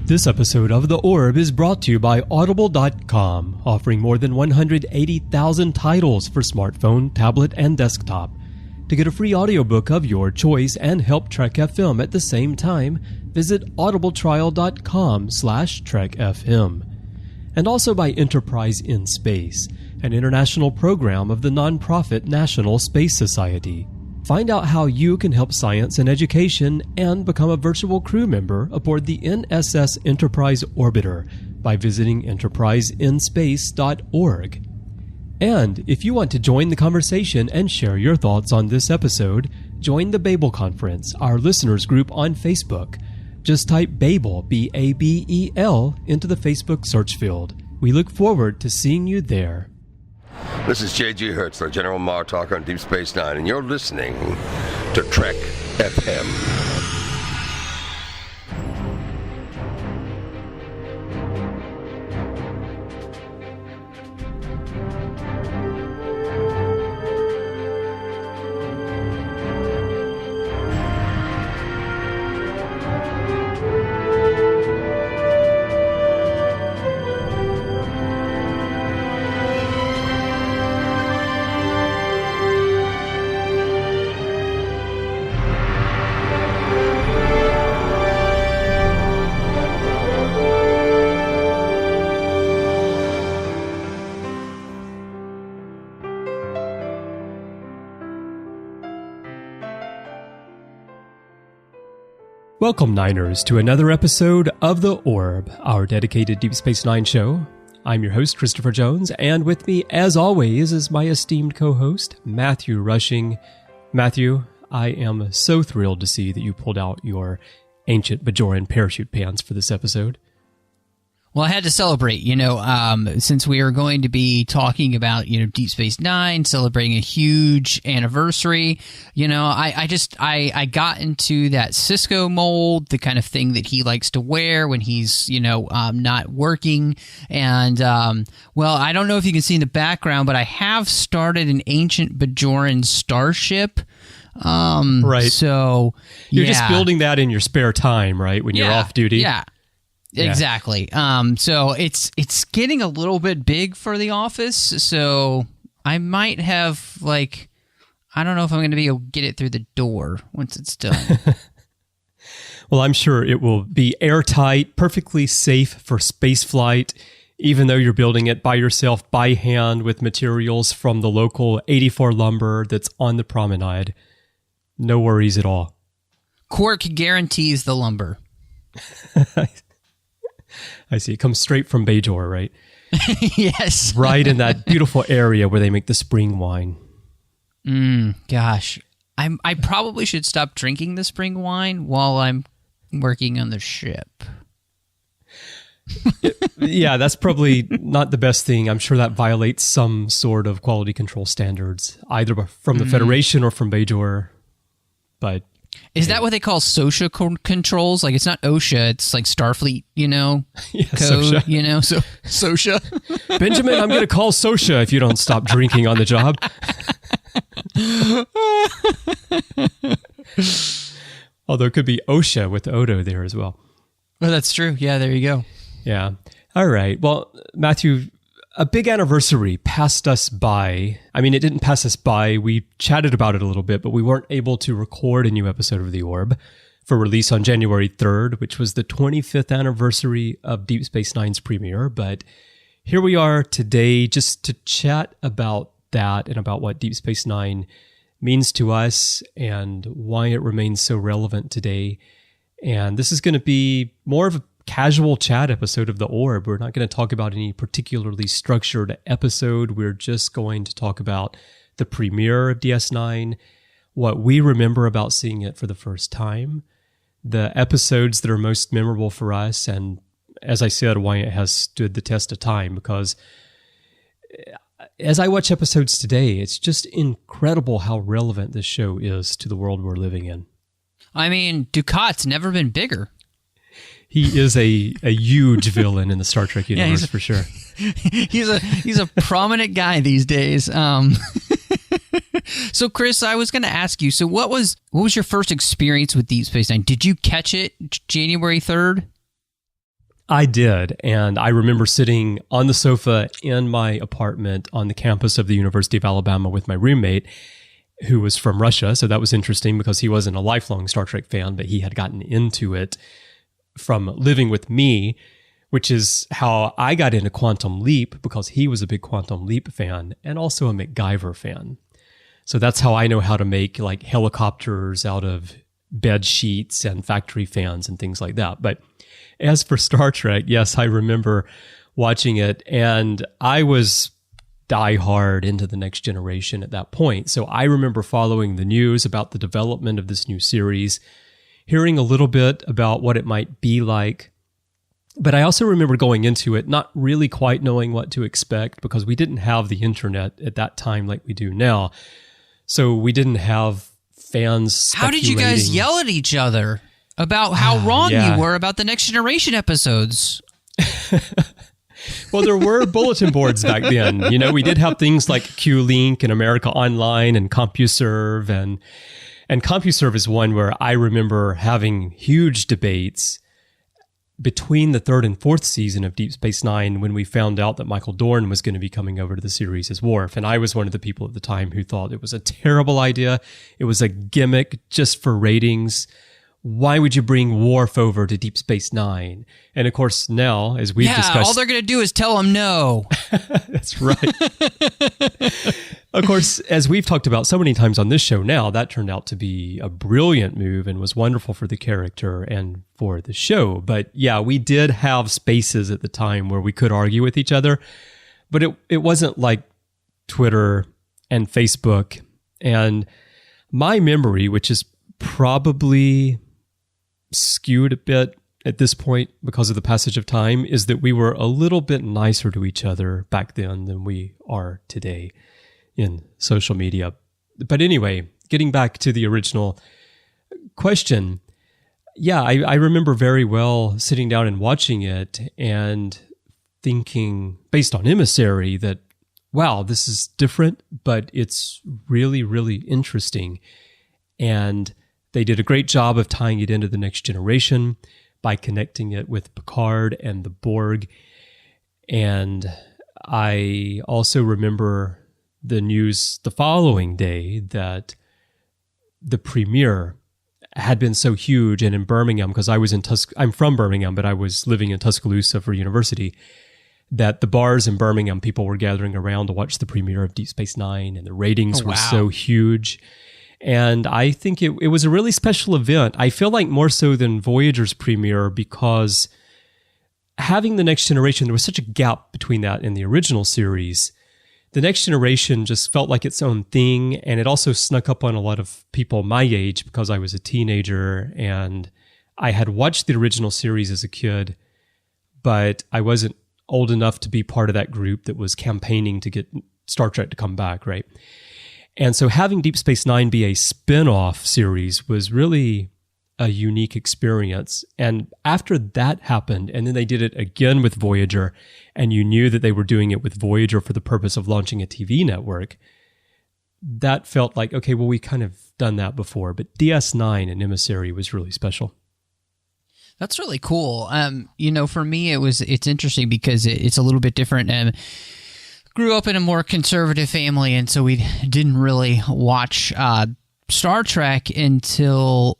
This episode of The Orb is brought to you by Audible.com, offering more than 180,000 titles for smartphone, tablet, and desktop. To get a free audiobook of your choice and help Trek FM at the same time, visit audibletrial.com/trekfm. And also by Enterprise in Space, an international program of the nonprofit National Space Society. Find out how you can help science and education and become a virtual crew member aboard the NSS Enterprise Orbiter by visiting enterpriseinspace.org. And if you want to join the conversation and share your thoughts on this episode, join the Babel Conference, our listeners group on Facebook. Just type Babel, B-A-B-E-L, into the Facebook search field. We look forward to seeing you there. This is J.G. Hertzler, General Martok on Deep Space Nine, and you're listening to Trek FM. Welcome, Niners, to another episode of The Orb, our dedicated Deep Space Nine show. I'm your host, Christopher Jones, and with me, as always, is my esteemed co-host, Matthew Rushing. Matthew, I am so thrilled to see that you pulled out your ancient Bajoran parachute pants for this episode. Well, I had to celebrate, since we are going to be talking about, Deep Space Nine, celebrating a huge anniversary. I got into that Cisco mold, the kind of thing that he likes to wear when he's, not working. And, I don't know if you can see in the background, but I have started an ancient Bajoran starship. Right. So, you're just building that in your spare time, right? When you're off duty. Yeah. Exactly. So it's getting a little bit big for the office, so I might have, I don't know if I'm going to be able to get it through the door once it's done. Well, I'm sure it will be airtight, perfectly safe for space flight, even though you're building it by yourself, by hand, with materials from the local 84 lumber that's on the promenade. No worries at all. Quark guarantees the lumber. I see. It comes straight from Bajor, right? Yes. Right in that beautiful area where they make the spring wine. Gosh. I probably should stop drinking the spring wine while I'm working on the ship. Yeah, that's probably not the best thing. I'm sure that violates some sort of quality control standards, either from the Federation or from Bajor. But is that what they call SOSHA controls? Like, it's not OSHA, it's like Starfleet, code, SOSHA. So SOSHA. Benjamin, I'm going to call SOSHA if you don't stop drinking on the job. Although it could be OSHA with Odo there as well. Oh, that's true. Yeah, there you go. Yeah. All right. Well, Matthew, a big anniversary passed us by. I mean, it didn't pass us by. We chatted about it a little bit, but we weren't able to record a new episode of The Orb for release on January 3rd, which was the 25th anniversary of Deep Space Nine's premiere. But here we are today just to chat about that and about what Deep Space Nine means to us and why it remains so relevant today. And this is going to be more of a casual chat episode of The Orb. We're not going to talk about any particularly structured episode. We're just going to talk about the premiere of DS9, what we remember about seeing it for the first time, the episodes that are most memorable for us, and as I said, why it has stood the test of time. Because as I watch episodes today, it's just incredible how relevant this show is to the world we're living in. I mean, Ducat's never been bigger. He is a huge villain in the Star Trek universe, for sure. He's a prominent guy these days. So, Chris, I was going to ask you. So, what was your first experience with Deep Space Nine? Did you catch it January 3rd? I did. And I remember sitting on the sofa in my apartment on the campus of the University of Alabama with my roommate, who was from Russia. So that was interesting because he wasn't a lifelong Star Trek fan, but he had gotten into it from living with me, which is how I got into Quantum Leap, because he was a big Quantum Leap fan and also a MacGyver fan. So that's how I know how to make like helicopters out of bed sheets and factory fans and things like that. But as for Star Trek, yes, I remember watching it, and I was diehard into the Next Generation at that point. So I remember following the news about the development of this new series, hearing a little bit about what it might be like. But I also remember going into it not really quite knowing what to expect, because we didn't have the internet at that time like we do now. So we didn't have fans speculating. How did you guys yell at each other about how wrong you were about the Next Generation episodes? Well, there were bulletin boards back then. You know, we did have things like QLink and America Online and CompuServe. And CompuServe is one where I remember having huge debates between the third and fourth season of Deep Space Nine, when we found out that Michael Dorn was going to be coming over to the series as Worf. And I was one of the people at the time who thought it was a terrible idea. It was a gimmick just for ratings. Why would you bring Worf over to Deep Space Nine? And of course, now, as we've discussed... all they're going to do is tell him no. That's right. Of course, as we've talked about so many times on this show now, that turned out to be a brilliant move and was wonderful for the character and for the show. But yeah, we did have spaces at the time where we could argue with each other, but it wasn't like Twitter and Facebook. And my memory, which is probably skewed a bit at this point because of the passage of time, is that we were a little bit nicer to each other back then than we are today in social media. But anyway, getting back to the original question, yeah, I remember very well sitting down and watching it and thinking, based on Emissary, that, wow, this is different, but it's really, really interesting. And they did a great job of tying it into the Next Generation by connecting it with Picard and the Borg. And I also remember the news the following day that the premiere had been so huge, and in Birmingham, because I'm from Birmingham, but I was living in Tuscaloosa for university, that the bars in Birmingham, people were gathering around to watch the premiere of Deep Space Nine, and the ratings were so huge. And I think it was a really special event. I feel like more so than Voyager's premiere, because having the Next Generation, there was such a gap between that and the original series. The Next Generation just felt like its own thing, and it also snuck up on a lot of people my age because I was a teenager and I had watched the original series as a kid, but I wasn't old enough to be part of that group that was campaigning to get Star Trek to come back, right? And so having Deep Space Nine be a spin-off series was really a unique experience. And after that happened, and then they did it again with Voyager, and you knew that they were doing it with Voyager for the purpose of launching a TV network, that felt like, okay, well, we kind of done that before. But DS9 and Emissary was really special. That's really cool. For me, it's interesting because it's a little bit different. Grew up in a more conservative family, and so we didn't really watch Star Trek until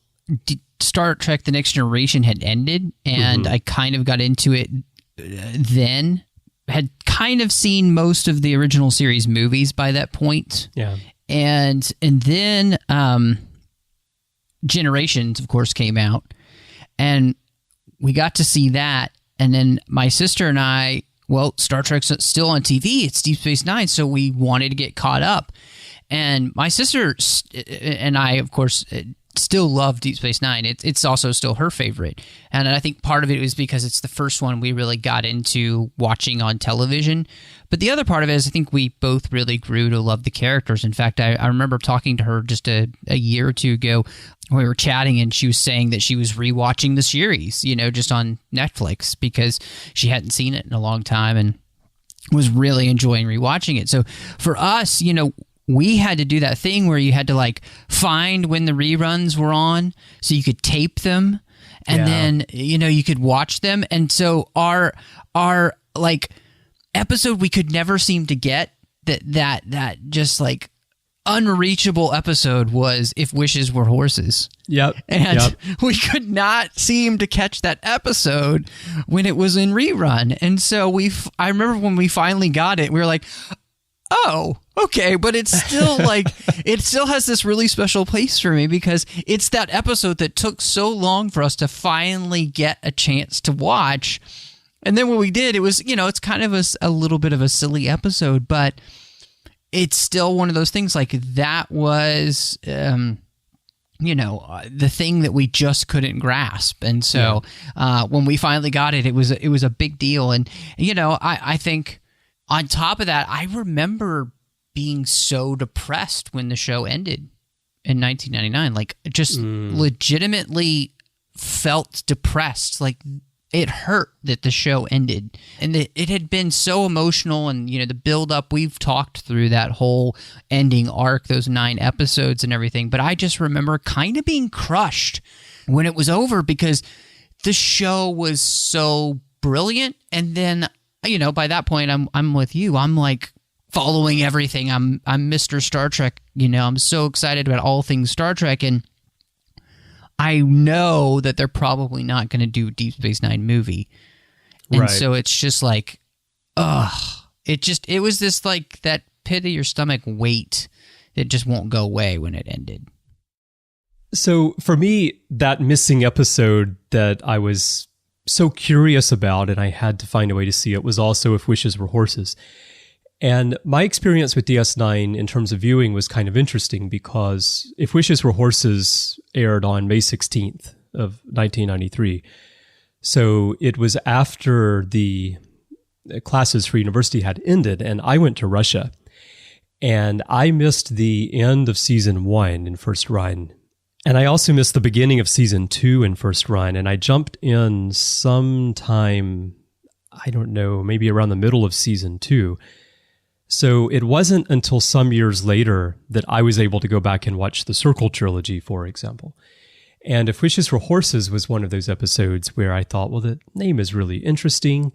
Star Trek The Next Generation had ended, and I kind of got into it then. Had kind of seen most of the original series movies by that point. Yeah. And then Generations, of course, came out, and we got to see that. And then my sister and I, well, Star Trek's still on TV. It's Deep Space Nine, so we wanted to get caught up. And my sister and I, of course, still love Deep Space Nine. It's also still her favorite. And I think part of it was because it's the first one we really got into watching on television. But the other part of it is I think we both really grew to love the characters. In fact, I remember talking to her just a year or two ago. We were chatting, and she was saying that she was rewatching the series, just on Netflix, because she hadn't seen it in a long time and was really enjoying rewatching it. So for us, we had to do that thing where you had to find when the reruns were on so you could tape them and then you could watch them. And so our like episode we could never seem to get, that just like unreachable episode, was If Wishes Were Horses. And we could not seem to catch that episode when it was in rerun. And so I remember when we finally got it, we were like, oh, okay, but it's still like, it still has this really special place for me because it's that episode that took so long for us to finally get a chance to watch. And then when we did, it was, it's kind of a little bit of a silly episode, but it's still one of those things like that was, the thing that we just couldn't grasp. And so when we finally got it, it was a big deal. And, I think on top of that, I remember being so depressed when the show ended in 1999, like just legitimately felt depressed. Like it hurt that the show ended, and it had been so emotional, and the build up, we've talked through that whole ending arc, those 9 episodes and everything. But I just remember kind of being crushed when it was over because the show was so brilliant. And then, by that point, I'm with you. I'm like following everything. I'm Mr. Star Trek. I'm so excited about all things Star Trek, and I know that they're probably not going to do a Deep Space Nine movie. And so it's just like, it was this like that pit of your stomach weight that just won't go away when it ended. So for me, that missing episode that I was so curious about and I had to find a way to see it was also If Wishes Were Horses. And my experience with DS9 in terms of viewing was kind of interesting because If Wishes Were Horses aired on May 16th of 1993. So it was after the classes for university had ended, and I went to Russia. And I missed the end of season 1 in first run. And I also missed the beginning of season 2 in first run. And I jumped in sometime, I don't know, maybe around the middle of season 2. So it wasn't until some years later that I was able to go back and watch the Circle trilogy, for example. And If Wishes Were Horses was one of those episodes where I thought, well, the name is really interesting.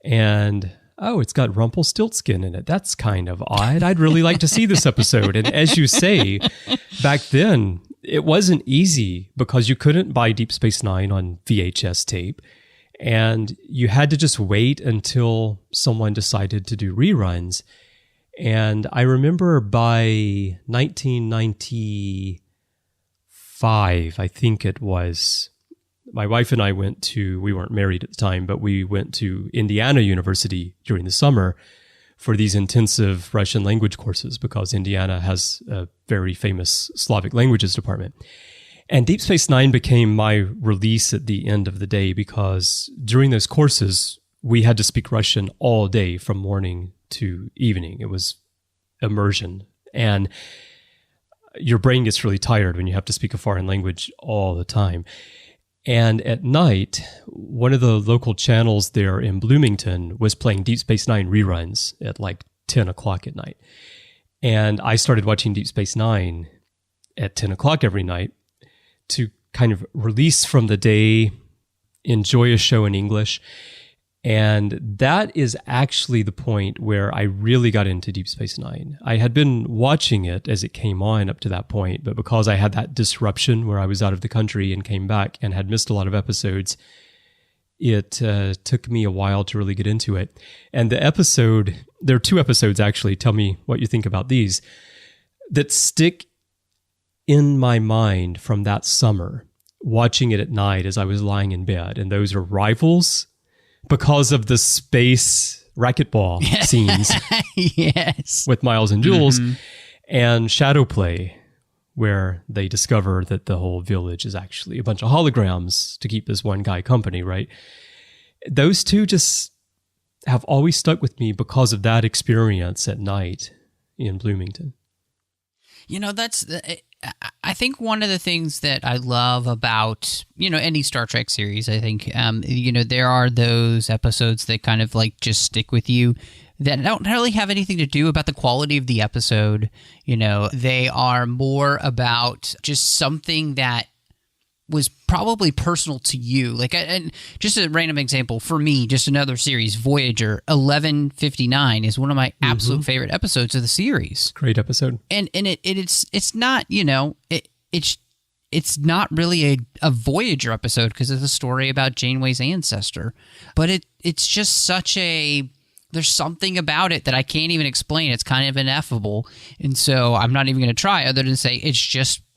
And, it's got Rumpelstiltskin in it. That's kind of odd. I'd really like to see this episode. And as you say, back then, it wasn't easy because you couldn't buy Deep Space Nine on VHS tape. And you had to just wait until someone decided to do reruns. And I remember by 1995, I think it was, my wife and I we weren't married at the time, but we went to Indiana University during the summer for these intensive Russian language courses because Indiana has a very famous Slavic languages department. And Deep Space Nine became my release at the end of the day because during those courses, we had to speak Russian all day from morning to evening. It was immersion. And your brain gets really tired when you have to speak a foreign language all the time. And at night, one of the local channels there in Bloomington was playing Deep Space Nine reruns at like 10 o'clock at night. And I started watching Deep Space Nine at 10 o'clock every night to kind of release from the day, enjoy a show in English. And that is actually the point where I really got into Deep Space Nine. I had been watching it as it came on up to that point, but because I had that disruption where I was out of the country and came back and had missed a lot of episodes, it took me a while to really get into it. And there are 2 episodes actually, tell me what you think about these, that stick in my mind from that summer, watching it at night as I was lying in bed. And those are Rivals, because of the space racquetball scenes with Miles and Jules, and Shadow Play, where they discover that the whole village is actually a bunch of holograms to keep this one guy company, right? Those 2 just have always stuck with me because of that experience at night in Bloomington. I think one of the things that I love about, any Star Trek series, I think, there are those episodes that kind of like just stick with you that don't really have anything to do about the quality of the episode. They are more about just something that was probably personal to you. Like, and just a random example for me, just another series, Voyager 1159 is one of my absolute favorite episodes of the series. Great episode. And it's not, it's not really a Voyager episode because it's a story about Janeway's ancestor, but it's just such a, there's something about it that I can't even explain. It's kind of ineffable. And so I'm not even going to try other than say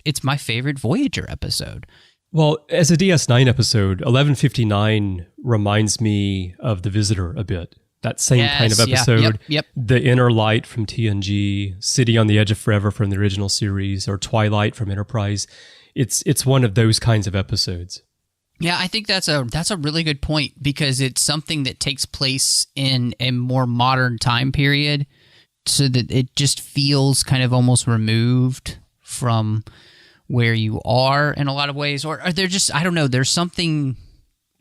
it's my favorite Voyager episode. Well, as a DS9 episode, 1159 reminds me of The Visitor a bit. That same kind of episode. Yep. The Inner Light from TNG, City on the Edge of Forever from the original series, or Twilight from Enterprise. It's one of those kinds of episodes. Yeah, I think that's a really good point because it's something that takes place in a more modern time period, so that it just feels kind of almost removed from where you are in a lot of ways. Or are there just, I don't know, there's something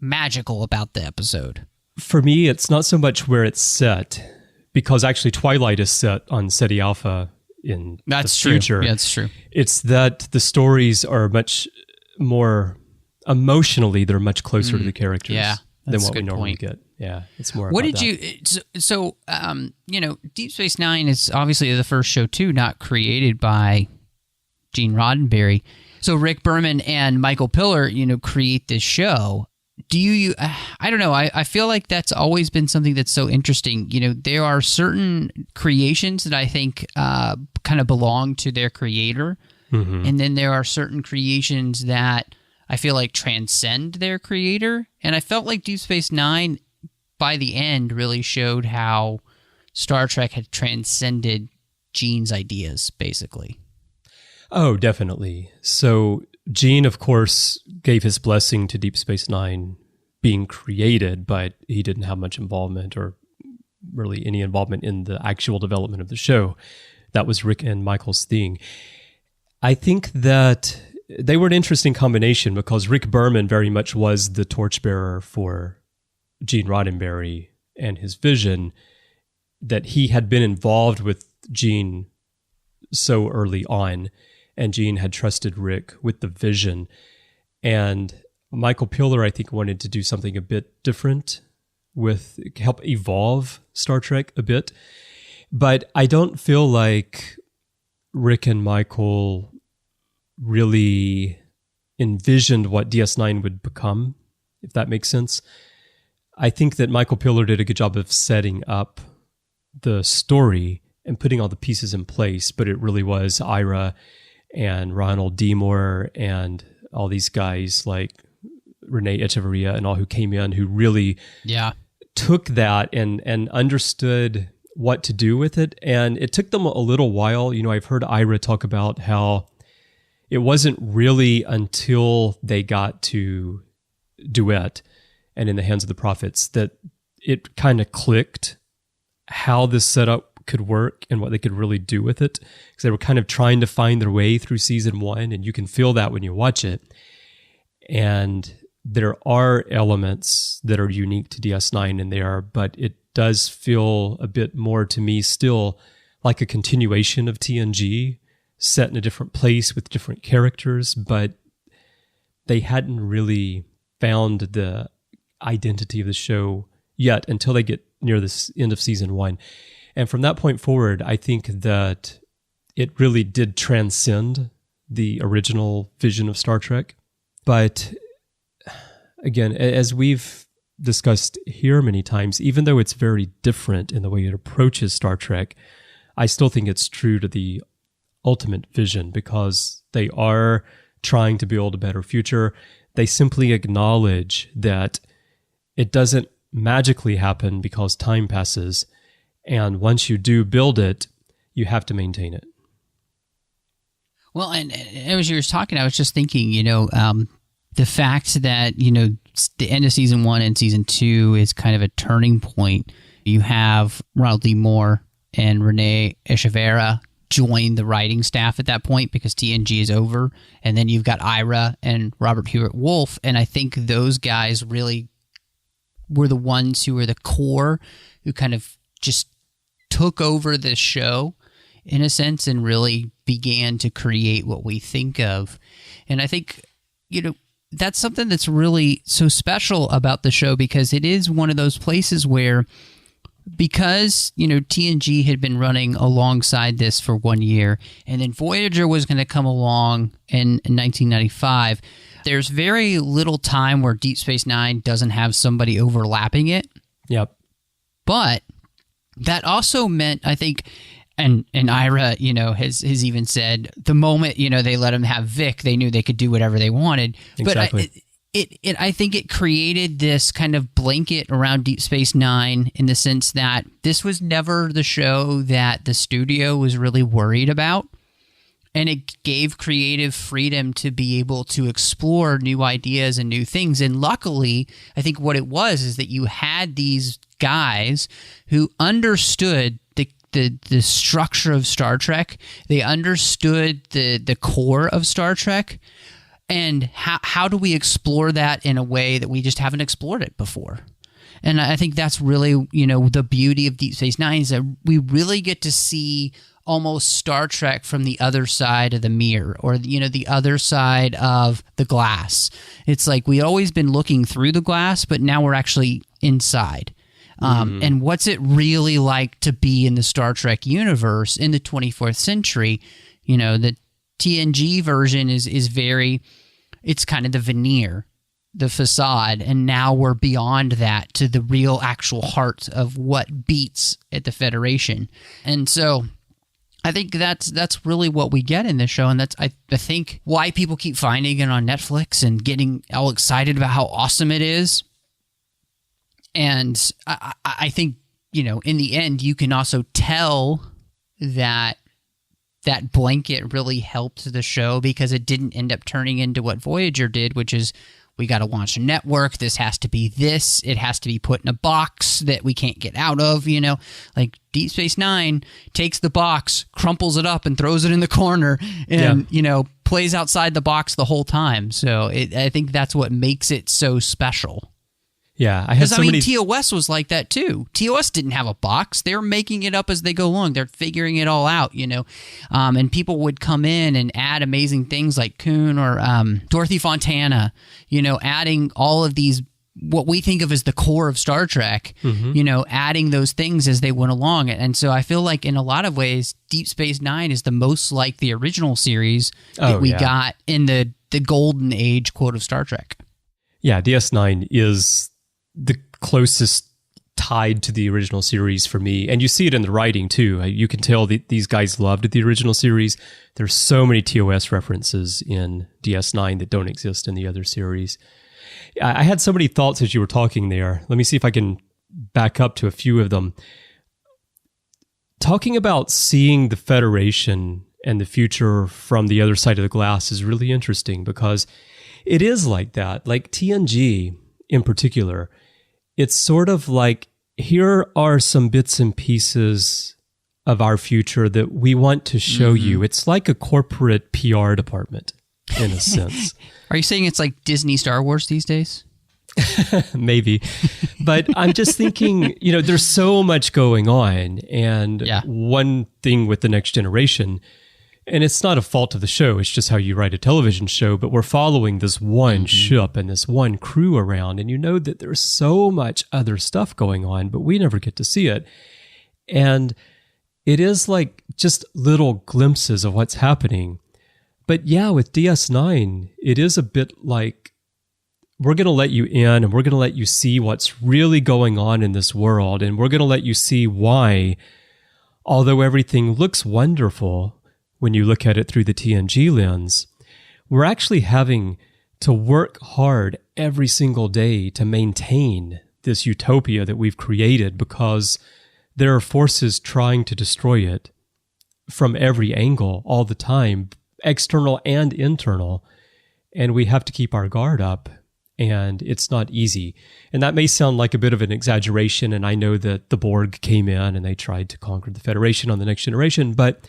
magical about the episode. For me, it's not so much where it's set, because actually Twilight is set on Ceti Alpha in the future. Yeah, that's true. It's that the stories are much more emotionally, they're much closer to the characters than what we normally get. Yeah, it's more. What about did that. you? So, Deep Space Nine is obviously the first show too, not created by Gene Roddenberry. So Rick Berman and Michael Piller, create this show. Do you? I don't know. I feel like that's always been something that's so interesting. There are certain creations that I think kind of belong to their creator, and then there are certain creations that I feel like transcend their creator. And I felt like Deep Space Nine, by the end, really showed how Star Trek had transcended Gene's ideas, basically. Oh, definitely. So Gene, of course, gave his blessing to Deep Space Nine being created, but he didn't have much involvement or really any involvement in the actual development of the show. That was Rick and Michael's thing. I think that they were an interesting combination because Rick Berman very much was the torchbearer for Gene Roddenberry and his vision, that he had been involved with Gene so early on, and Gene had trusted Rick with the vision. And Michael Piller, I think, wanted to do something a bit different with help evolve Star Trek a bit. But I don't feel like Rick and Michael really envisioned what DS9 would become, if that makes sense. I think that Michael Piller did a good job of setting up the story and putting all the pieces in place, but it really was Ira and Ronald D. Moore and all these guys like Renee Echeverria and all who came in who really took that and understood what to do with it. And it took them a little while. I've heard Ira talk about how it wasn't really until they got to Duet and In the Hands of the Prophets that it kind of clicked how this setup could work and what they could really do with it, because they were kind of trying to find their way through season one, and you can feel that when you watch it. And there are elements that are unique to DS9 in there, but it does feel a bit more to me still like a continuation of TNG, set in a different place with different characters, but they hadn't really found the identity of the show yet until they get near the end of season one. And from that point forward, I think that it really did transcend the original vision of Star Trek. But again, as we've discussed here many times, even though it's very different in the way it approaches Star Trek, I still think it's true to the ultimate vision because they are trying to build a better future. They simply acknowledge that it doesn't magically happen because time passes. And once you do build it, you have to maintain it. Well, and as you were talking, I was just thinking, the fact that, the end of season one and season two is kind of a turning point. You have Ronald D. Moore and Renee Echeverria join the writing staff at that point because TNG is over. And then you've got Ira and Robert Hewitt Wolf. And I think those guys really were the ones who were the core who kind of just took over the show in a sense and really began to create what we think of. And I think, that's something that's really so special about the show, because it is one of those places where, because, TNG had been running alongside this for 1 year, and then Voyager was going to come along in 1995, there's very little time where Deep Space Nine doesn't have somebody overlapping it. Yep. But that also meant, I think, and Ira, has even said, the moment, they let him have Vic, they knew they could do whatever they wanted. Exactly. But I think it created this kind of blanket around Deep Space Nine, in the sense that this was never the show that the studio was really worried about. And it gave creative freedom to be able to explore new ideas and new things. And luckily, I think what it was is that you had these guys who understood the structure of Star Trek. They understood the core of Star Trek. And how do we explore that in a way that we just haven't explored it before? And I think that's really, the beauty of Deep Space Nine, is that we really get to see almost Star Trek from the other side of the mirror, or, the other side of the glass. It's like we've always been looking through the glass, but now we're actually inside. And what's it really like to be in the Star Trek universe in the 24th century? The TNG version is very, it's kind of the veneer, the facade, and now we're beyond that to the real actual heart of what beats at the Federation. And so I think that's really what we get in this show, and that's I think why people keep finding it on Netflix and getting all excited about how awesome it is. And I think, in the end, you can also tell that blanket really helped the show, because it didn't end up turning into what Voyager did, which is, we got to launch a network. This has to be this. It has to be put in a box that we can't get out of, Like Deep Space Nine takes the box, crumples it up, and throws it in the corner, and, plays outside the box the whole time. So I think that's what makes it so special. Yeah, I had so many. TOS was like that too. TOS didn't have a box; they're making it up as they go along. They're figuring it all out, And people would come in and add amazing things like Kuhn or Dorothy Fontana, adding all of these, what we think of as the core of Star Trek, adding those things as they went along. And so I feel like in a lot of ways, Deep Space Nine is the most like the original series that we got in the golden age, quote, of Star Trek. Yeah, DS9 is the closest tied to the original series for me. And you see it in the writing too. You can tell that these guys loved the original series. There's so many TOS references in DS9 that don't exist in the other series. I had so many thoughts as you were talking there. Let me see if I can back up to a few of them. Talking about seeing the Federation and the future from the other side of the glass is really interesting, because it is like that. Like TNG in particular, it's sort of like, here are some bits and pieces of our future that we want to show you. It's like a corporate PR department, in a sense. Are you saying it's like Disney Star Wars these days? Maybe. But I'm just thinking, there's so much going on. And one thing with The Next Generation, and it's not a fault of the show, it's just how you write a television show, but we're following this one ship and this one crew around, and that there's so much other stuff going on, but we never get to see it. And it is like just little glimpses of what's happening. But yeah, with DS9, it is a bit like, we're going to let you in, and we're going to let you see what's really going on in this world, and we're going to let you see why, although everything looks wonderful when you look at it through the TNG lens, we're actually having to work hard every single day to maintain this utopia that we've created, because there are forces trying to destroy it from every angle all the time, external and internal, and we have to keep our guard up, and it's not easy. And that may sound like a bit of an exaggeration, and I know that the Borg came in and they tried to conquer the Federation on The Next Generation, but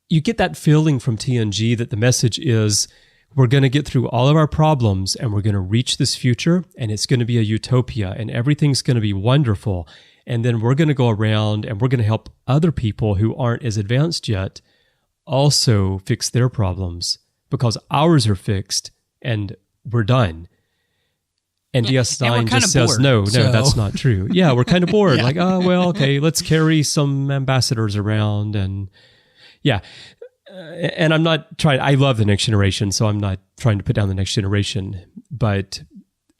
you get that feeling from TNG that the message is, we're going to get through all of our problems, and we're going to reach this future, and it's going to be a utopia, and everything's going to be wonderful. And then we're going to go around and we're going to help other people who aren't as advanced yet also fix their problems, because ours are fixed, and we're done. And DS9 just says, bored, no, so. that's not true. Yeah, we're kind of bored. Like, oh, well, okay, let's carry some ambassadors around. And yeah. And I'm not trying, I love the next generation, so I'm not trying to put down the next generation, but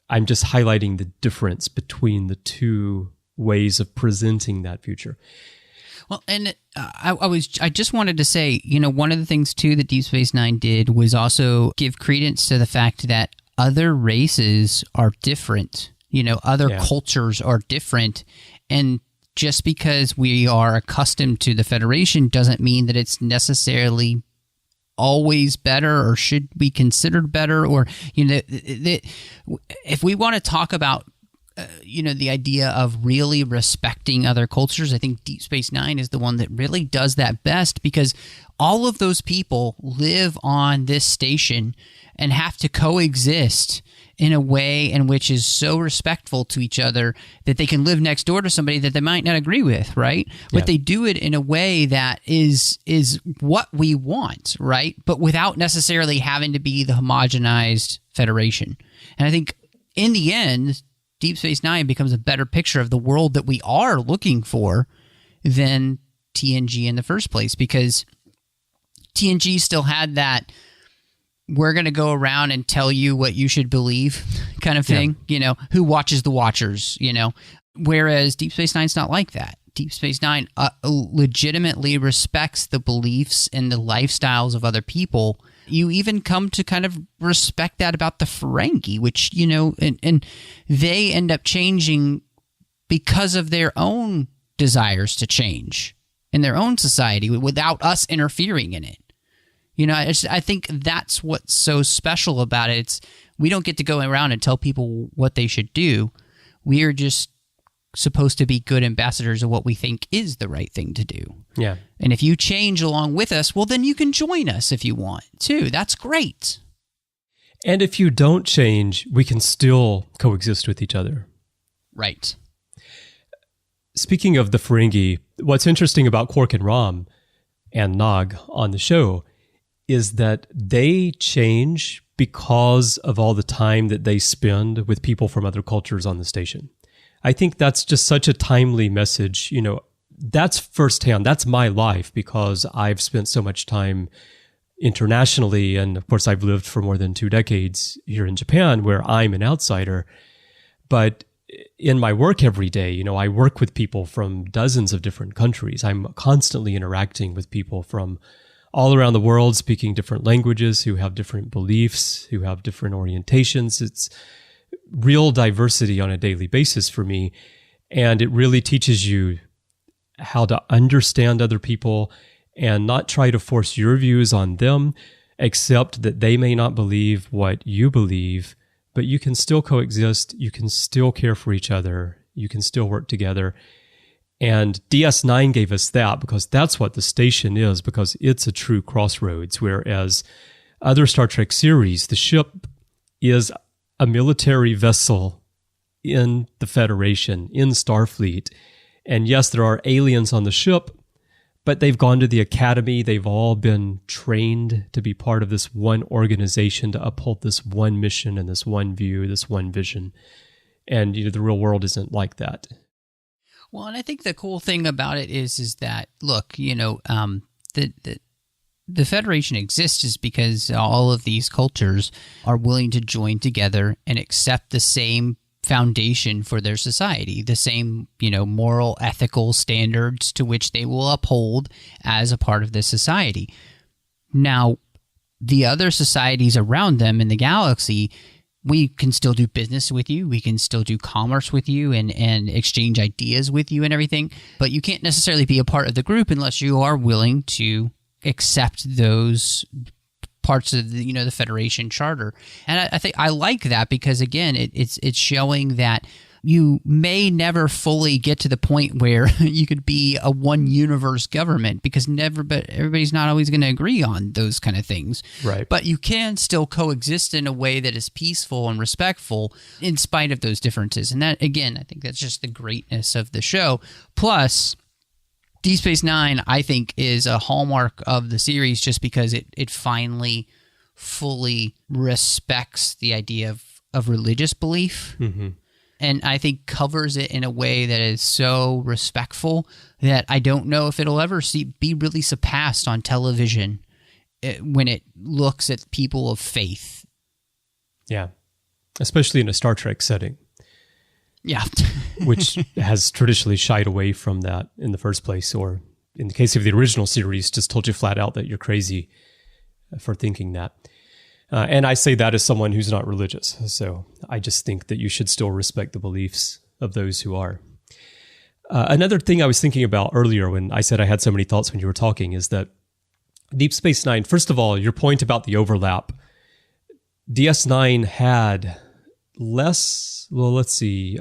I'm just highlighting the difference between the two ways of presenting that future. Well, and I just wanted to say, one of the things too that Deep Space Nine did was also give credence to the fact that other races are different. Other cultures are different, and just because we are accustomed to the Federation doesn't mean that it's necessarily always better or should be considered better. Or if we want to talk about the idea of really respecting other cultures, I think Deep Space Nine is the one that really does that best, because all of those people live on this station and have to coexist in a way in which is so respectful to each other that they can live next door to somebody that they might not agree with, right? But they do it in a way that is what we want, right? But without necessarily having to be the homogenized Federation. And I think in the end, Deep Space Nine becomes a better picture of the world that we are looking for than TNG in the first place, because TNG still had that we're going to go around and tell you what you should believe kind of thing, who watches the watchers, whereas Deep Space Nine's not like that. Deep Space Nine legitimately respects the beliefs and the lifestyles of other people. You even come to kind of respect that about the Ferengi, which, and they end up changing because of their own desires to change in their own society without us interfering in it. I think that's what's so special about it. We don't get to go around and tell people what they should do. We are just supposed to be good ambassadors of what we think is the right thing to do. Yeah. And if you change along with us, well, then you can join us if you want too. That's great. And if you don't change, we can still coexist with each other. Right. Speaking of the Ferengi, what's interesting about Quark and Rom and Nog on the show is that they change because of all the time that they spend with people from other cultures on the station. I think that's just such a timely message. That's firsthand. That's my life, because I've spent so much time internationally. And of course, I've lived for more than 2 decades here in Japan, where I'm an outsider. But in my work every day, I work with people from dozens of different countries. I'm constantly interacting with people from all around the world, speaking different languages, who have different beliefs, who have different orientations. It's real diversity on a daily basis for me. And it really teaches you how to understand other people and not try to force your views on them, accept that they may not believe what you believe, but you can still coexist. You can still care for each other. You can still work together. And DS9 gave us that, because that's what the station is, because it's a true crossroads, whereas other Star Trek series, the ship is a military vessel in the Federation, in Starfleet. And yes, there are aliens on the ship, but they've gone to the academy. They've all been trained to be part of this one organization, to uphold this one mission and this one view, this one vision. And the real world isn't like that. Well, and I think the cool thing about it is that, look, the Federation exists is because all of these cultures are willing to join together and accept the same foundation for their society, the same, moral, ethical standards to which they will uphold as a part of this society. Now, the other societies around them in the galaxy, we can still do business with you. We can still do commerce with you and exchange ideas with you and everything. But you can't necessarily be a part of the group unless you are willing to accept those parts of the, the Federation charter. And I think I like that because, again, it's showing that you may never fully get to the point where you could be a one universe government, because but everybody's not always going to agree on those kind of things. Right. But you can still coexist in a way that is peaceful and respectful in spite of those differences. And that, again, I think that's just the greatness of the show. Plus, Deep Space Nine, I think, is a hallmark of the series just because it finally fully respects the idea of religious belief. Mm-hmm. And I think covers it in a way that is so respectful that I don't know if it'll ever be really surpassed on television when it looks at people of faith. Yeah, especially in a Star Trek setting. Yeah. Which has traditionally shied away from that in the first place, or in the case of the original series, just told you flat out that you're crazy for thinking that. And I say that as someone who's not religious. So I just think that you should still respect the beliefs of those who are. Another thing I was thinking about earlier when I said I had so many thoughts when you were talking is that Deep Space Nine, first of all, your point about the overlap, DS9 had less, well, let's see,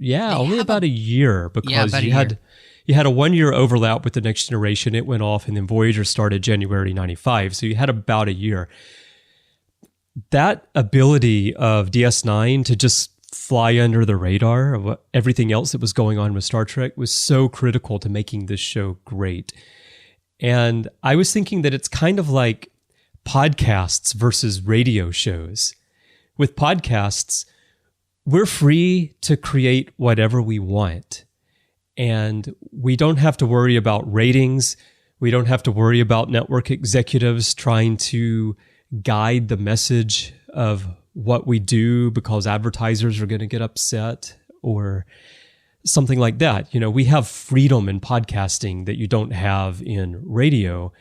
only about a year, because you had a 1 year overlap with the Next Generation. It went off, and then Voyager started January 95. So you had about a year. That ability of DS9 to just fly under the radar of everything else that was going on with Star Trek was so critical to making this show great. And I was thinking that it's kind of like podcasts versus radio shows. With podcasts, we're free to create whatever we want. And we don't have to worry about ratings. We don't have to worry about network executives trying to guide the message of what we do because advertisers are going to get upset or something like that. You know, we have freedom in podcasting that you don't have in radio.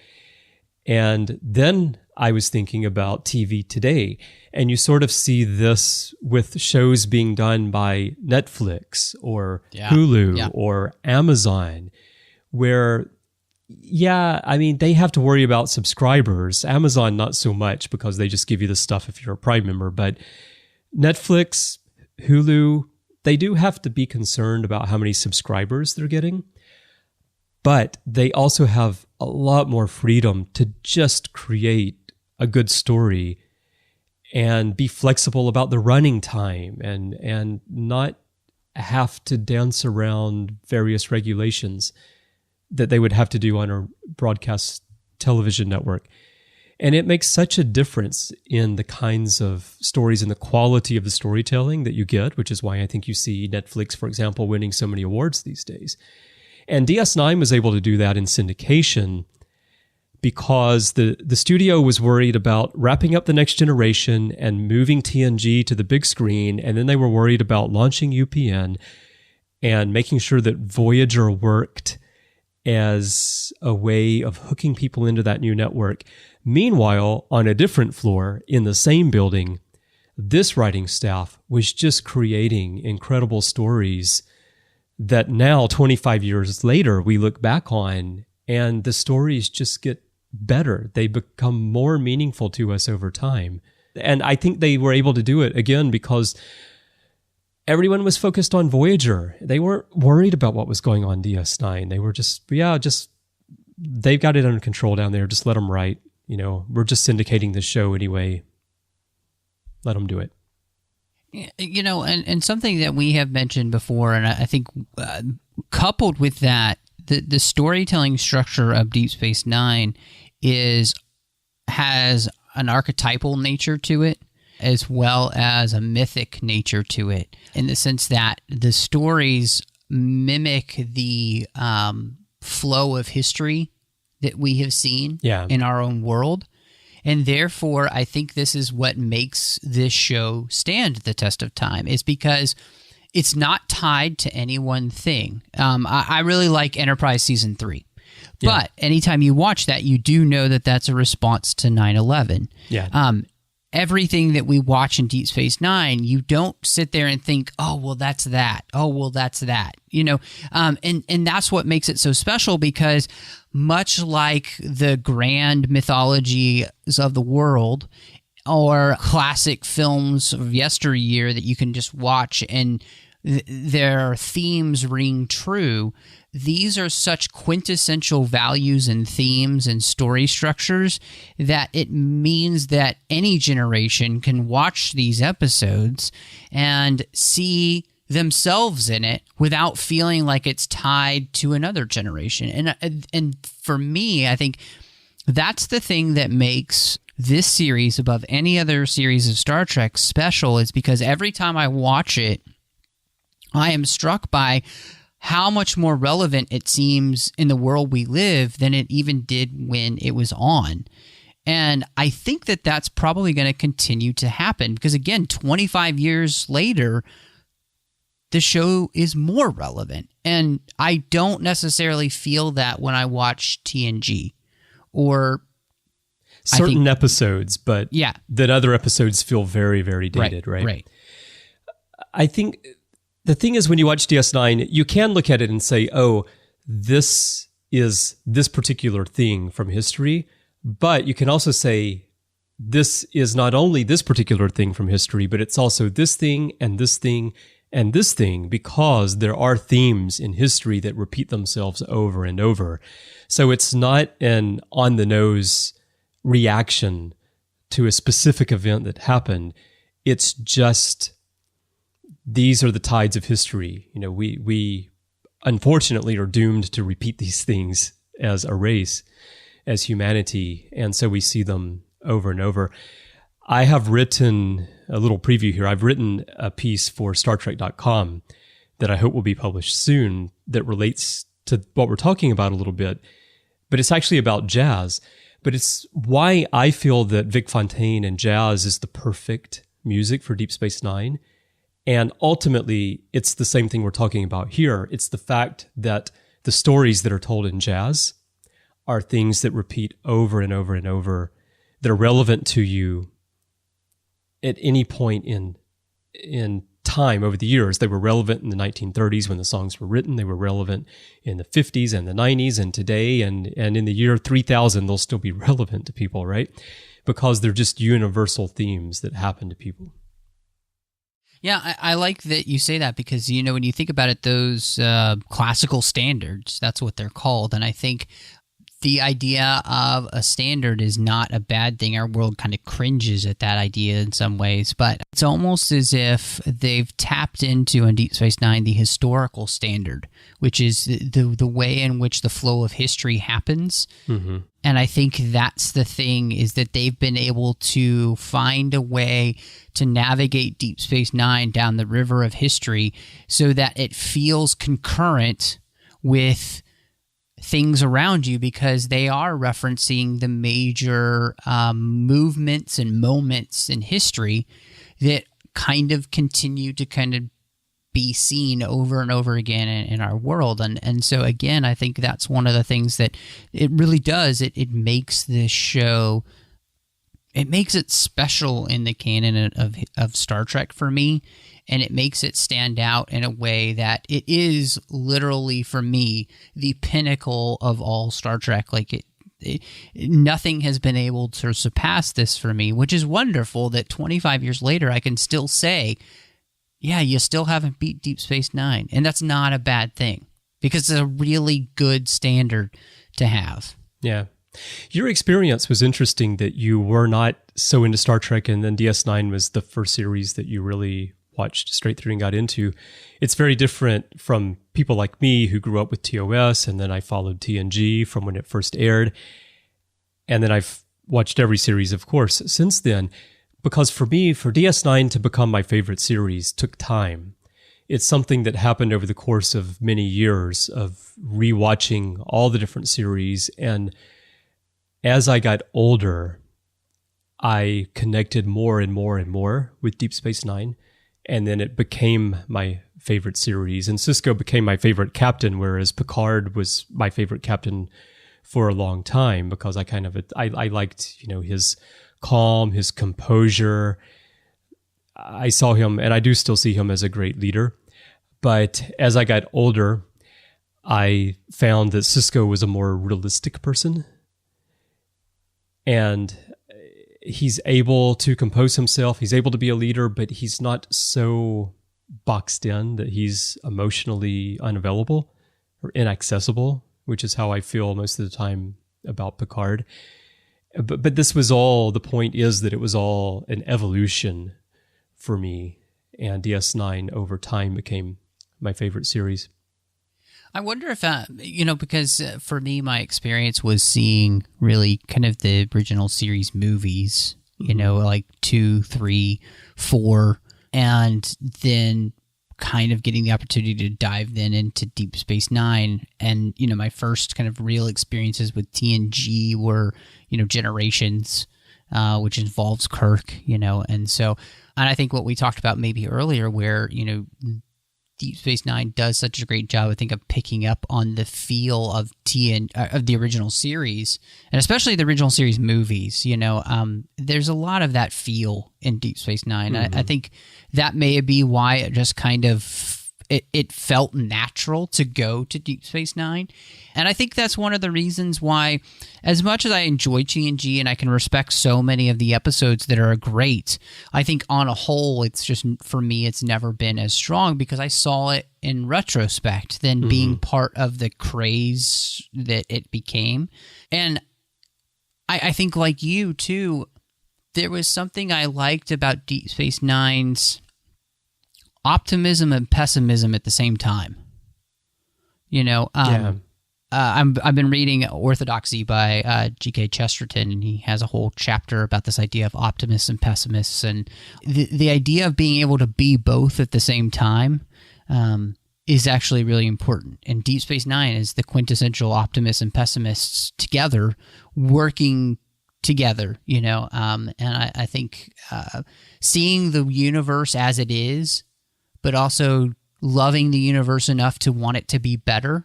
And then I was thinking about TV today, and you sort of see this with shows being done by Netflix or Hulu or Amazon, where they have to worry about subscribers. Amazon, not so much, because they just give you the stuff if you're a Prime member. But Netflix, Hulu, they do have to be concerned about how many subscribers they're getting. But they also have a lot more freedom to just create a good story and be flexible about the running time and not have to dance around various regulations that they would have to do on a broadcast television network. And it makes such a difference in the kinds of stories and the quality of the storytelling that you get, which is why I think you see Netflix, for example, winning so many awards these days. And DS9 was able to do that in syndication because the studio was worried about wrapping up the Next Generation and moving TNG to the big screen. And then they were worried about launching UPN and making sure that Voyager worked as a way of hooking people into that new network. Meanwhile, on a different floor in the same building, this writing staff was just creating incredible stories that now, 25 years later, we look back on, and the stories just get better. They become more meaningful to us over time. And I think they were able to do it, again, because everyone was focused on Voyager. They weren't worried about what was going on DS9. They were just, they've got it under control down there. Just let them write. You know, we're just syndicating this show anyway. Let them do it. You know, and something that we have mentioned before, and I think coupled with that, the storytelling structure of Deep Space Nine has an archetypal nature to it, as well as a mythic nature to it, in the sense that the stories mimic the flow of history that we have seen in our own world. And therefore, I think this is what makes this show stand the test of time, is because it's not tied to any one thing. I really like Enterprise Season 3. But anytime you watch that, you do know that that's a response to 9/11. Yeah. Everything that we watch in Deep Space Nine, you don't sit there and think, oh, well, that's that. Oh, well, that's that. You know, and that's what makes it so special, because much like the grand mythologies of the world or classic films of yesteryear that you can just watch and their themes ring true, these are such quintessential values and themes and story structures that it means that any generation can watch these episodes and see themselves in it without feeling like it's tied to another generation. And for me, I think that's the thing that makes this series above any other series of Star Trek special is because every time I watch it, I am struck by how much more relevant it seems in the world we live than it even did when it was on. And I think that that's probably going to continue to happen because, again, 25 years later, the show is more relevant. And I don't necessarily feel that when I watch TNG or certain episodes, but yeah, that other episodes feel very, very dated, right? Right. I think the thing is when you watch DS9, you can look at it and say, oh, this is this particular thing from history, but you can also say, this is not only this particular thing from history, but it's also this thing and this thing and this thing, because there are themes in history that repeat themselves over and over. So it's not an on-the-nose reaction to a specific event that happened. It's just, these are the tides of history. You know, we unfortunately are doomed to repeat these things as a race, as humanity, and so we see them over and over. I have written a little preview here. I've written a piece for StarTrek.com that I hope will be published soon that relates to what we're talking about a little bit, but it's actually about jazz. But it's why I feel that Vic Fontaine and jazz is the perfect music for Deep Space Nine. And ultimately, it's the same thing we're talking about here. It's the fact that the stories that are told in jazz are things that repeat over and over and over, that are relevant to you at any point in time over the years. They were relevant in the 1930s when the songs were written. They were relevant in the 50s and the 90s and today. And in the year 3000, they'll still be relevant to people, right? Because they're just universal themes that happen to people. Yeah, I like that you say that because, you know, when you think about it, those classical standards, that's what they're called. And I think the idea of a standard is not a bad thing. Our world kind of cringes at that idea in some ways, but it's almost as if they've tapped into, in Deep Space Nine, the historical standard, which is the way in which the flow of history happens. Mm-hmm. And I think that's the thing, is that they've been able to find a way to navigate Deep Space Nine down the river of history so that it feels concurrent with things around you, because they are referencing the major movements and moments in history that kind of continue to kind of be seen over and over again in our world. And so, again, I think that's one of the things that it really does. It makes this show, it makes it special in the canon of Star Trek for me. And it makes it stand out in a way that it is literally, for me, the pinnacle of all Star Trek. Like, nothing has been able to surpass this for me, which is wonderful that 25 years later I can still say, yeah, you still haven't beat Deep Space Nine. And that's not a bad thing, because it's a really good standard to have. Yeah. Your experience was interesting, that you were not so into Star Trek, and then DS9 was the first series that you really watched straight through and got into. It's very different from people like me who grew up with TOS, and then I followed TNG from when it first aired. And then I've watched every series, of course, since then. Because for me, for DS9 to become my favorite series took time. It's something that happened over the course of many years of rewatching all the different series. And as I got older, I connected more and more and more with Deep Space Nine. And then it became my favorite series. And Sisko became my favorite captain, whereas Picard was my favorite captain for a long time, because I liked, you know, his calm, his composure. I saw him, and I do still see him as a great leader. But as I got older, I found that Sisko was a more realistic person. And he's able to compose himself. He's able to be a leader, but he's not so boxed in that he's emotionally unavailable or inaccessible, which is how I feel most of the time about Picard. But this was all, the point is that it was all an evolution for me, and DS9 over time became my favorite series. I wonder if, because for me, my experience was seeing really kind of the original series movies, like 2, 3, 4, and then kind of getting the opportunity to dive then into Deep Space Nine. And, my first kind of real experiences with TNG were, Generations, which involves Kirk, and so, and I think what we talked about maybe earlier where, Deep Space Nine does such a great job, I think, of picking up on the feel of of the original series, and especially the original series movies. There's a lot of that feel in Deep Space Nine. Mm-hmm. I think that may be why it just kind of it felt natural to go to Deep Space Nine, and I think that's one of the reasons why, as much as I enjoy TNG and I can respect so many of the episodes that are great, I think on a whole, it's just, for me, it's never been as strong because I saw it in retrospect than being part of the craze that it became. And I think, like you too, there was something I liked about Deep Space Nine's optimism and pessimism at the same time. I've been reading Orthodoxy by G.K. Chesterton, and he has a whole chapter about this idea of optimists and pessimists, and the idea of being able to be both at the same time is actually really important. And Deep Space Nine is the quintessential optimists and pessimists together, working together, and I think seeing the universe as it is, but also loving the universe enough to want it to be better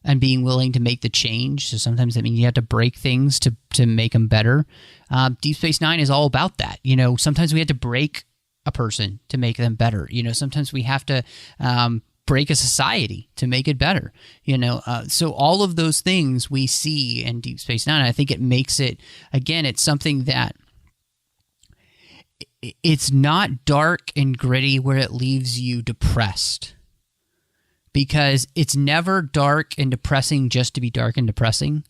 and being willing to make the change. So sometimes that means you have to break things to make them better. Deep Space Nine is all about that. Sometimes we have to break a person to make them better. Sometimes we have to break a society to make it better. So all of those things we see in Deep Space Nine. I think it makes it, again, it's something that it's not dark and gritty where it leaves you depressed, because it's never dark and depressing just to be dark and depressing.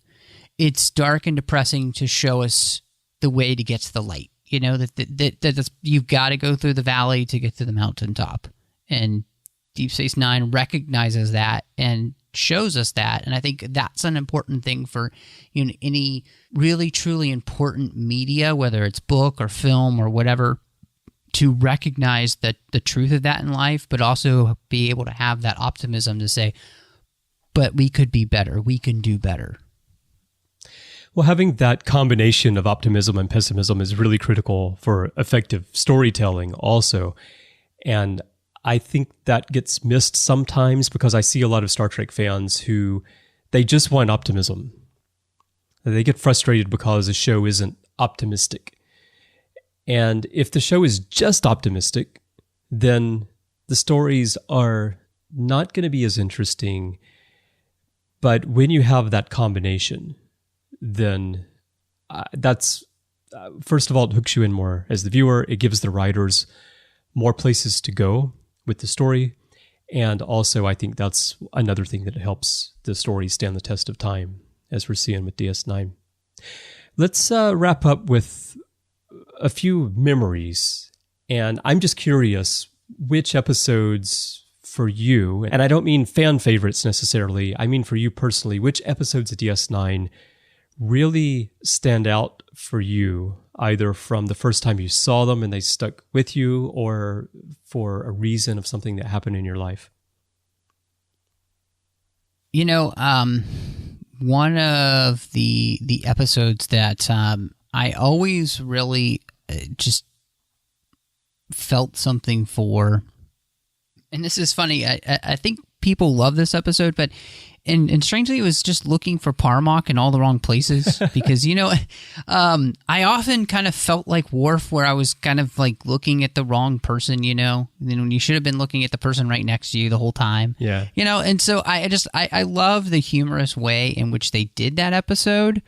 It's dark and depressing to show us the way to get to the light. That you've got to go through the valley to get to the mountaintop, and Deep Space Nine recognizes that and shows us that. And I think that's an important thing for any really truly important media, whether it's book or film or whatever, to recognize the truth of that in life, but also be able to have that optimism to say, but we could be better, we can do better. Well, having that combination of optimism and pessimism is really critical for effective storytelling also. And I think that gets missed sometimes because I see a lot of Star Trek fans who, they just want optimism. They get frustrated because the show isn't optimistic. And if the show is just optimistic, then the stories are not going to be as interesting. But when you have that combination, then that's, first of all, it hooks you in more as the viewer. It gives the writers more places to go with the story. And also, I think that's another thing that helps the story stand the test of time, as we're seeing with DS9. Let's wrap up with a few memories. And I'm just curious, which episodes for you, and I don't mean fan favorites necessarily, I mean for you personally, which episodes of DS9 really stand out for you, either from the first time you saw them and they stuck with you, or for a reason of something that happened in your life? One of the episodes that I always really just felt something for, and this is funny, I think people love this episode, but and strangely, it was just looking for Parmok in all the wrong places, because, I often kind of felt like Worf, where I was kind of like looking at the wrong person, when you should have been looking at the person right next to you the whole time. Yeah. And so I love the humorous way in which they did that episode.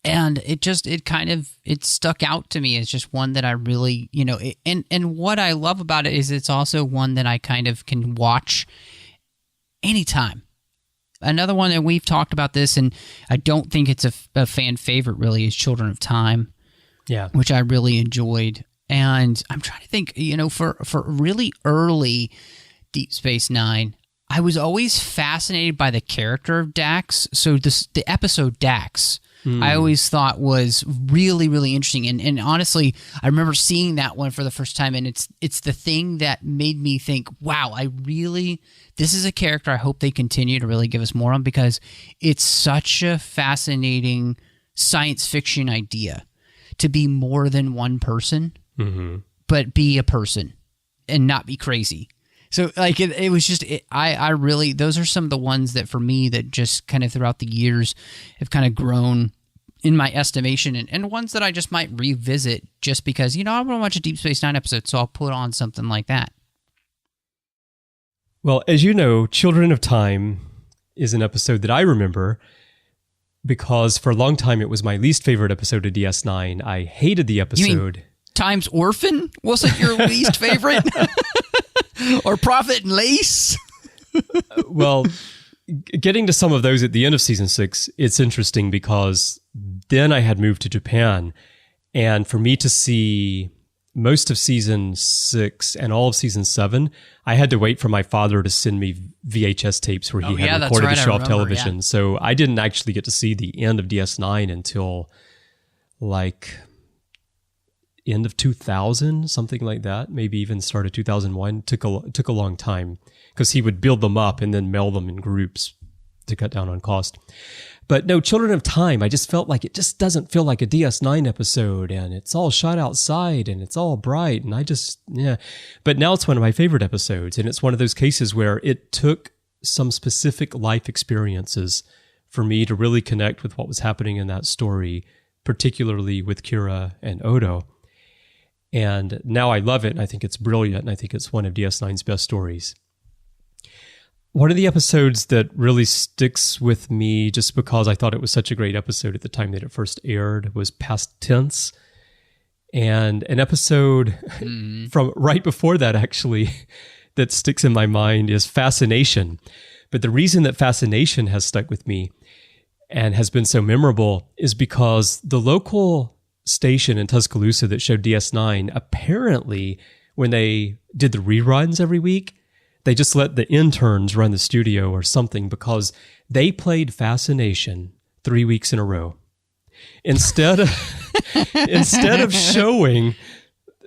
And it stuck out to me as just one that I really, and what I love about it is it's also one that I kind of can watch anytime. Another one that we've talked about this, and I don't think it's a fan favorite really, is Children of Time. Yeah. Which I really enjoyed. And I'm trying to think, for really early Deep Space Nine, I was always fascinated by the character of Dax. So the episode Dax, I always thought was really, really interesting. And honestly, I remember seeing that one for the first time, and it's the thing that made me think, wow, this is a character I hope they continue to really give us more on, because it's such a fascinating science fiction idea to be more than one person, but be a person and not be crazy. So like it was just, I really, those are some of the ones that for me that just kind of throughout the years have kind of grown in my estimation, and ones that I just might revisit just because, I want to watch a Deep Space Nine episode, so I'll put on something like that. Well, as you know, Children of Time is an episode that I remember because for a long time it was my least favorite episode of DS9. I hated the episode. You mean Time's Orphan wasn't your least favorite? Or Prophet and Lace? Well, getting to some of those at the end of season 6, it's interesting because then I had moved to Japan, and for me to see most of season 6 and all of season 7, I had to wait for my father to send me VHS tapes where he had recorded the show off television. Yeah. So I didn't actually get to see the end of DS9 until like end of 2000, something like that. Maybe even start of 2001. Took a long time because he would build them up and then mail them in groups to cut down on cost. But no, Children of Time, I just felt like it just doesn't feel like a DS9 episode, and it's all shot outside and it's all bright, and But now it's one of my favorite episodes, and it's one of those cases where it took some specific life experiences for me to really connect with what was happening in that story, particularly with Kira and Odo. And now I love it, and I think it's brilliant, and I think it's one of DS9's best stories. One of the episodes that really sticks with me, just because I thought it was such a great episode at the time that it first aired, was Past Tense. And an episode from right before that, actually, that sticks in my mind is Fascination. But the reason that Fascination has stuck with me and has been so memorable is because the local station in Tuscaloosa that showed DS9, apparently, when they did the reruns every week, they just let the interns run the studio or something, because they played Fascination 3 weeks in a row. Instead of showing,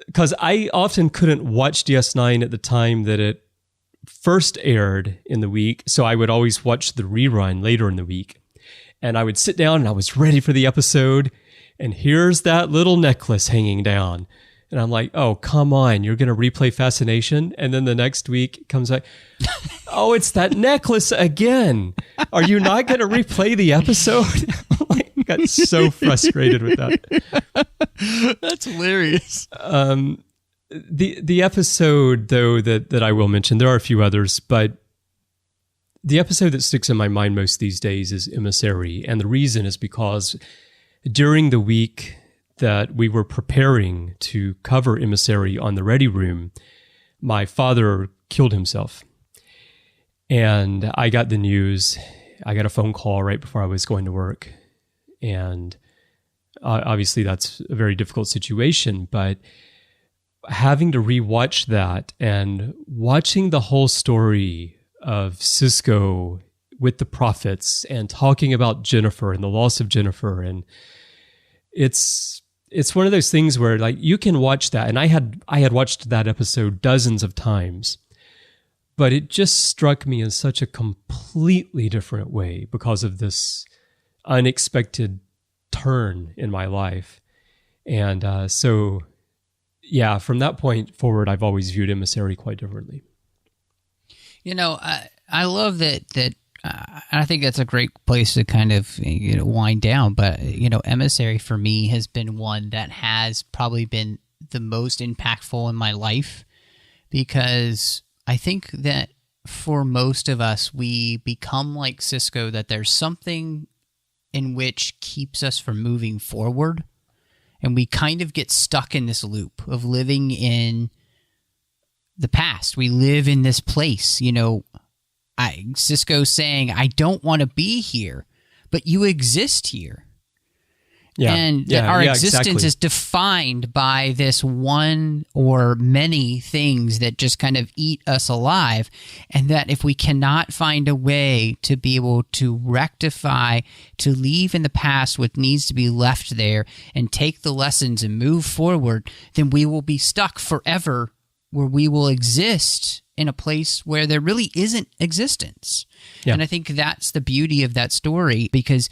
because I often couldn't watch DS9 at the time that it first aired in the week, so I would always watch the rerun later in the week. And I would sit down and I was ready for the episode, and here's that little necklace hanging down. And I'm like, oh, come on, you're going to replay Fascination? And then the next week it comes like, oh, it's that necklace again. Are you not going to replay the episode? I got so frustrated with that. That's hilarious. The episode, though, that I will mention, there are a few others, but the episode that sticks in my mind most these days is Emissary. And the reason is because during the week that we were preparing to cover Emissary on the Ready Room, my father killed himself. And I got the news. I got a phone call right before I was going to work. And obviously that's a very difficult situation, but having to rewatch that and watching the whole story of Sisko with the prophets and talking about Jennifer and the loss of Jennifer, and it's one of those things where like you can watch that, and I had watched that episode dozens of times, but it just struck me in such a completely different way because of this unexpected turn in my life. And so yeah, from that point forward, I've always viewed Emissary quite differently. You know, I love that. I think that's a great place to kind of wind down. But Emissary for me has been one that has probably been the most impactful in my life, because I think that for most of us, we become like Sisko, that there's something in which keeps us from moving forward, and we kind of get stuck in this loop of living in the past. We live in this place, Sisko's saying, I don't want to be here, but you exist here. Yeah. And that our existence exactly. is defined by this one or many things that just kind of eat us alive. And that if we cannot find a way to be able to rectify, to leave in the past what needs to be left there and take the lessons and move forward, then we will be stuck forever where we will exist in a place where there really isn't existence. Yeah. And I think that's the beauty of that story, because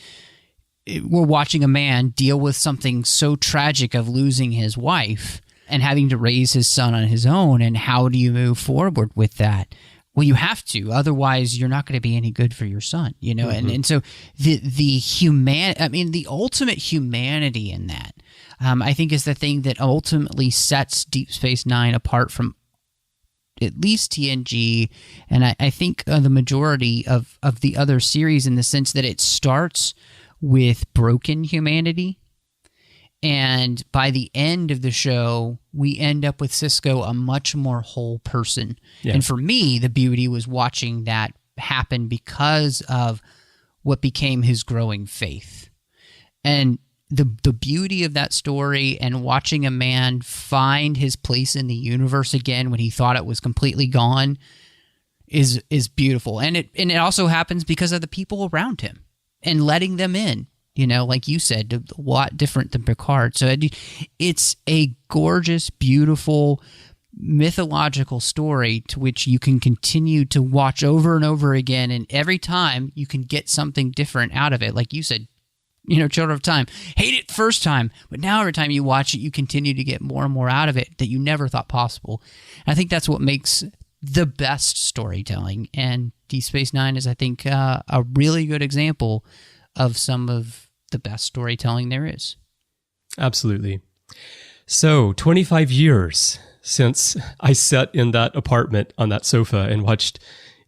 we're watching a man deal with something so tragic of losing his wife and having to raise his son on his own. And how do you move forward with that? Well, you have to. Otherwise, you're not going to be any good for your son, you know? Mm-hmm. And so the ultimate humanity in that, I think, is the thing that ultimately sets Deep Space Nine apart from at least TNG, and I think the majority of the other series, in the sense that it starts with broken humanity, and by the end of the show, we end up with Sisko a much more whole person. Yeah. And for me, the beauty was watching that happen because of what became his growing faith. And the beauty of that story, and watching a man find his place in the universe again when he thought it was completely gone, is beautiful. And it also happens because of the people around him and letting them in, you know, like you said, a lot different than Picard. So it's a gorgeous, beautiful, mythological story to which you can continue to watch over and over again. And every time you can get something different out of it. Like you said, you know, Children of Time, hate it first time, but now every time you watch it, you continue to get more and more out of it that you never thought possible. And I think that's what makes the best storytelling. And Deep Space Nine is, I think, a really good example of some of the best storytelling there is. Absolutely. So, 25 years since I sat in that apartment on that sofa and watched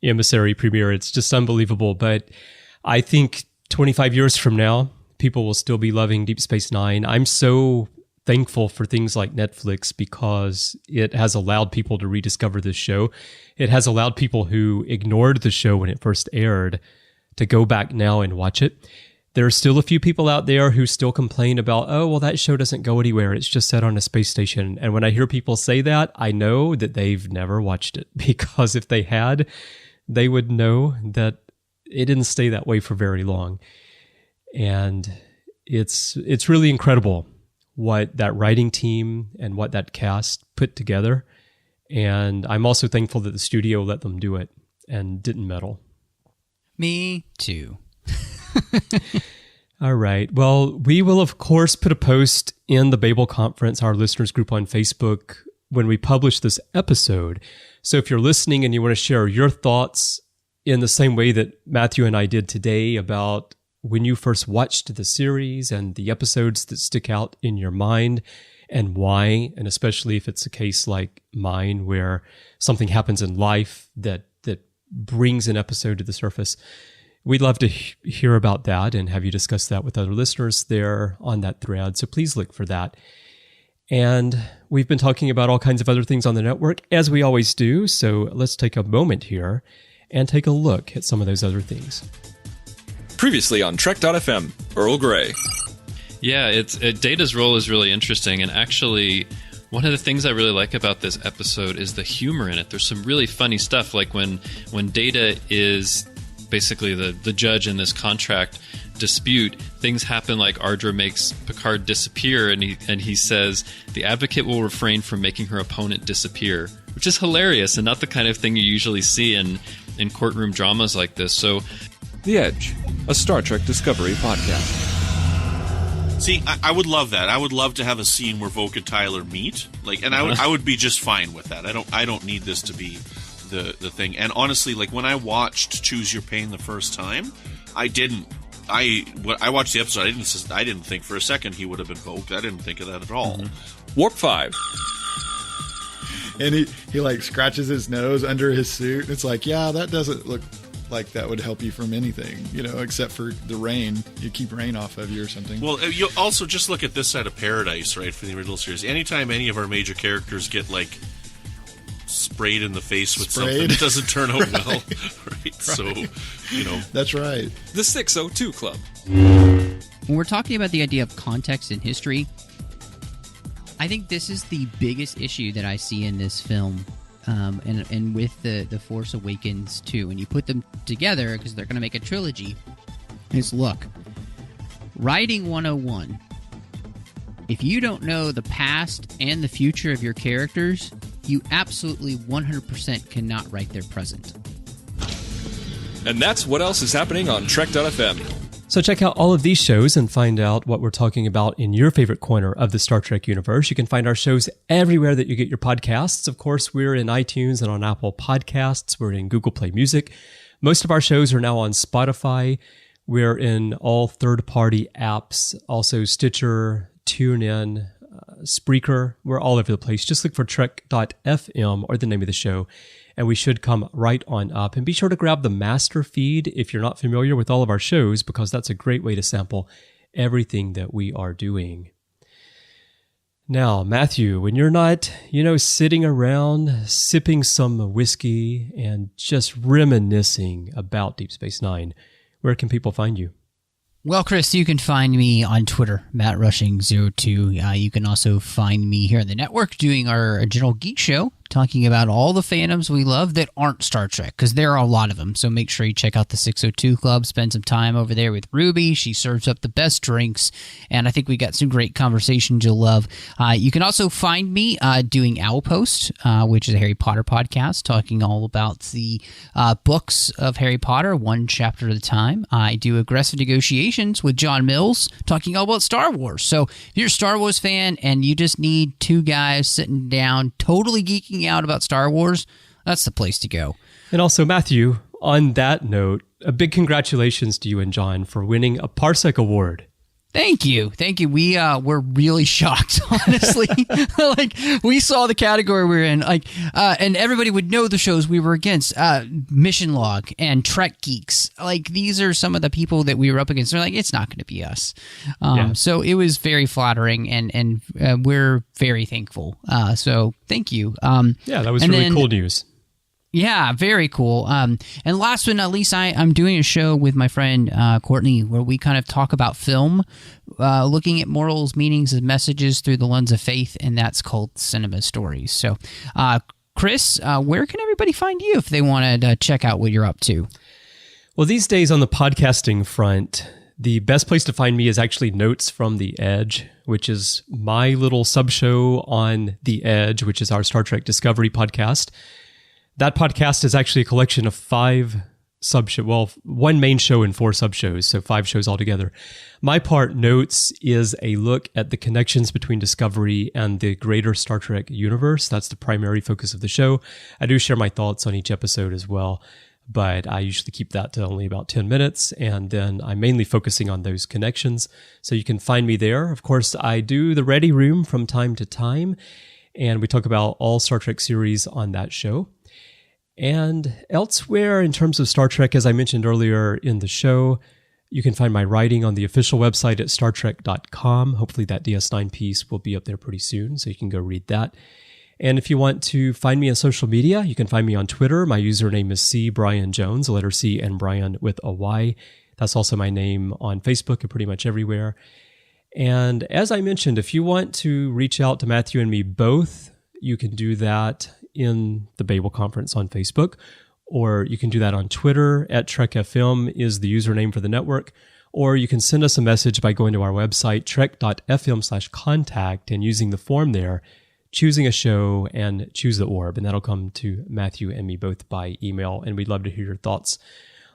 Emissary premiere. It's just unbelievable. But I think 25 years from now, people will still be loving Deep Space Nine. I'm so thankful for things like Netflix, because it has allowed people to rediscover this show. It has allowed people who ignored the show when it first aired to go back now and watch it. There are still a few people out there who still complain about, oh, well, that show doesn't go anywhere. It's just set on a space station. And when I hear people say that, I know that they've never watched it, because if they had, they would know that it didn't stay that way for very long. And it's really incredible what that writing team and what that cast put together. And I'm also thankful that the studio let them do it and didn't meddle. Me too. All right. Well, we will, of course, put a post in the Babel Conference, our listeners group on Facebook, when we publish this episode. So if you're listening and you want to share your thoughts in the same way that Matthew and I did today about when you first watched the series and the episodes that stick out in your mind and why, and especially if it's a case like mine where something happens in life that brings an episode to the surface, we'd love to hear about that and have you discuss that with other listeners there on that thread. So please look for that. And we've been talking about all kinds of other things on the network, as we always do. So let's take a moment here and take a look at some of those other things. Previously on Trek.fm, Earl Grey. Yeah, Data's role is really interesting, and actually, one of the things I really like about this episode is the humor in it. There's some really funny stuff, like when Data is basically the judge in this contract dispute, things happen like Ardra makes Picard disappear, and he says, the advocate will refrain from making her opponent disappear, which is hilarious and not the kind of thing you usually see in courtroom dramas like this. So, The Edge, a Star Trek Discovery podcast. See, I would love that. I would love to have a scene where Voq and Tyler meet, I would be just fine with that. I don't need this to be the thing. And honestly, like when I watched Choose Your Pain the first time, I watched the episode. I didn't think for a second he would have been Voq. I didn't think of that at all. Mm-hmm. Warp 5. And he like scratches his nose under his suit. It's like, yeah, that doesn't look like that would help you from anything, except for the rain. You keep rain off of you or something. Well, you also just look at this side of paradise, right, for the original series. Anytime any of our major characters get, like, sprayed in the face with something, it doesn't turn out well, right? So, That's right. The 602 Club. When we're talking about the idea of context and history, I think this is the biggest issue that I see in this film, and with the Force Awakens too. When you put them together, because they're going to make a trilogy, is look, writing 101. If you don't know the past and the future of your characters, you absolutely 100% cannot write their present. And that's what else is happening on Trek.fm. So check out all of these shows and find out what we're talking about in your favorite corner of the Star Trek universe. You can find our shows everywhere that you get your podcasts. Of course, we're in iTunes and on Apple Podcasts. We're in Google Play Music. Most of our shows are now on Spotify. We're in all third-party apps, also Stitcher, TuneIn, Spreaker. We're all over the place. Just look for Trek.fm or the name of the show, and we should come right on up. And be sure to grab the master feed if you're not familiar with all of our shows, because that's a great way to sample everything that we are doing. Now, Matthew, when you're not, sitting around sipping some whiskey and just reminiscing about Deep Space Nine, where can people find you? Well, Chris, you can find me on Twitter, MattRushing02. You can also find me here on the network doing our General Geek Show, talking about all the fandoms we love that aren't Star Trek, because there are a lot of them. So make sure you check out the 602 Club, spend some time over there with Ruby. She serves up the best drinks, and I think we got some great conversations you'll love. You can also find me doing Owlpost, which is a Harry Potter podcast, talking all about the books of Harry Potter, one chapter at a time. I do Aggressive Negotiations with John Mills, talking all about Star Wars. So if you're a Star Wars fan and you just need two guys sitting down, totally geeking out about Star Wars, that's the place to go. And also, Matthew, on that note, a big congratulations to you and John for winning a Parsec Award. Thank you. We were really shocked, honestly. We saw the category we were in, and everybody would know the shows we were against. Mission Log and Trek Geeks. These are some of the people that we were up against. They're like, it's not going to be us. So it was very flattering, and we're very thankful. So thank you. That was really cool news. Yeah, very cool. And last but not least, I'm doing a show with my friend Courtney where we kind of talk about film, looking at morals, meanings, and messages through the lens of faith, and that's called Cinema Stories. So, Chris, where can everybody find you if they want to check out what you're up to? Well, these days on the podcasting front, the best place to find me is actually Notes from the Edge, which is my little sub-show on The Edge, which is our Star Trek Discovery podcast. That podcast is actually a collection of 5 sub-shows, well, one main show and 4 sub-shows, so 5 shows altogether. My part, Notes, is a look at the connections between Discovery and the greater Star Trek universe. That's the primary focus of the show. I do share my thoughts on each episode as well, but I usually keep that to only about 10 minutes, and then I'm mainly focusing on those connections. So you can find me there. Of course, I do the Ready Room from time to time, and we talk about all Star Trek series on that show. And elsewhere, in terms of Star Trek, as I mentioned earlier in the show, you can find my writing on the official website at StarTrek.com. Hopefully that DS9 piece will be up there pretty soon, so you can go read that. And if you want to find me on social media, you can find me on Twitter. My username is CBryanJones, the letter C and Bryan with a Y. That's also my name on Facebook and pretty much everywhere. And as I mentioned, if you want to reach out to Matthew and me both, you can do that in the Babel Conference on Facebook, or you can do that on Twitter at TrekFM is the username for the network, or you can send us a message by going to our website, trek.fm/contact, and using the form there, choosing a show and choose the orb, and that'll come to Matthew and me both by email, and we'd love to hear your thoughts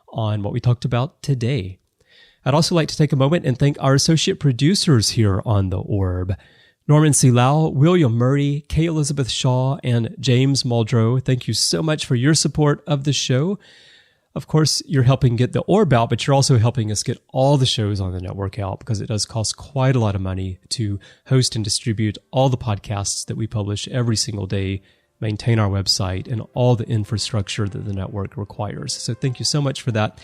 on what we talked about today. I'd also like to take a moment and thank our associate producers here on the orb, Norman C. Lau, William Murray, Kay Elizabeth Shaw, and James Muldrow. Thank you so much for your support of the show. Of course, you're helping get the orb out, but you're also helping us get all the shows on the network out, because it does cost quite a lot of money to host and distribute all the podcasts that we publish every single day, maintain our website, and all the infrastructure that the network requires. So thank you so much for that.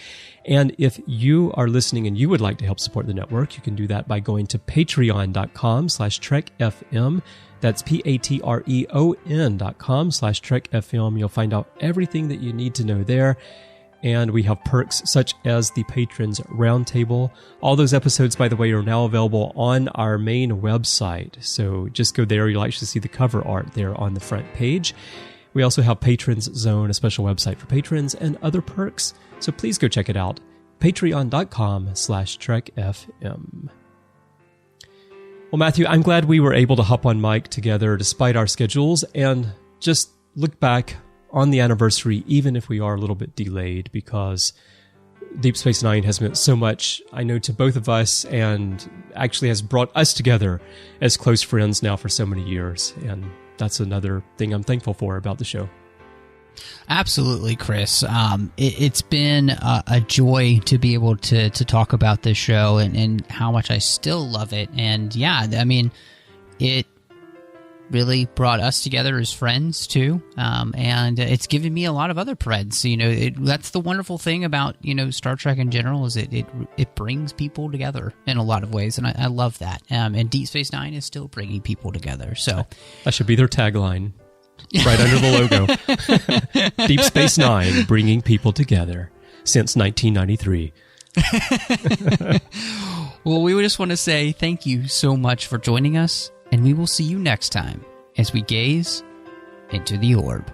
And if you are listening and you would like to help support the network, you can do that by going to patreon.com/TrekFM. That's patreon.com/TrekFM. You'll find out everything that you need to know there. and we have perks such as the Patrons Roundtable. All those episodes, by the way, are now available on our main website. So just go there. You'll actually see the cover art there on the front page. We also have Patrons Zone, a special website for patrons, and other perks. So please go check it out. Patreon.com/TrekFM. Well, Matthew, I'm glad we were able to hop on mic together despite our schedules and just look back on the anniversary, even if we are a little bit delayed, because Deep Space Nine has meant so much, I know, to both of us, and actually has brought us together as close friends now for so many years. And that's another thing I'm thankful for about the show. Absolutely, Chris. It's been a joy to be able to talk about this show and how much I still love it. And yeah, I mean, it really brought us together as friends too. And it's given me a lot of other friends. You know, that's the wonderful thing about, you know, Star Trek in general, is it brings people together in a lot of ways. And I love that. And Deep Space Nine is still bringing people together. So that should be their tagline. Right under the logo. Deep Space Nine, bringing people together since 1993. Well, we just want to say thank you so much for joining us, and we will see you next time as we gaze into the orb.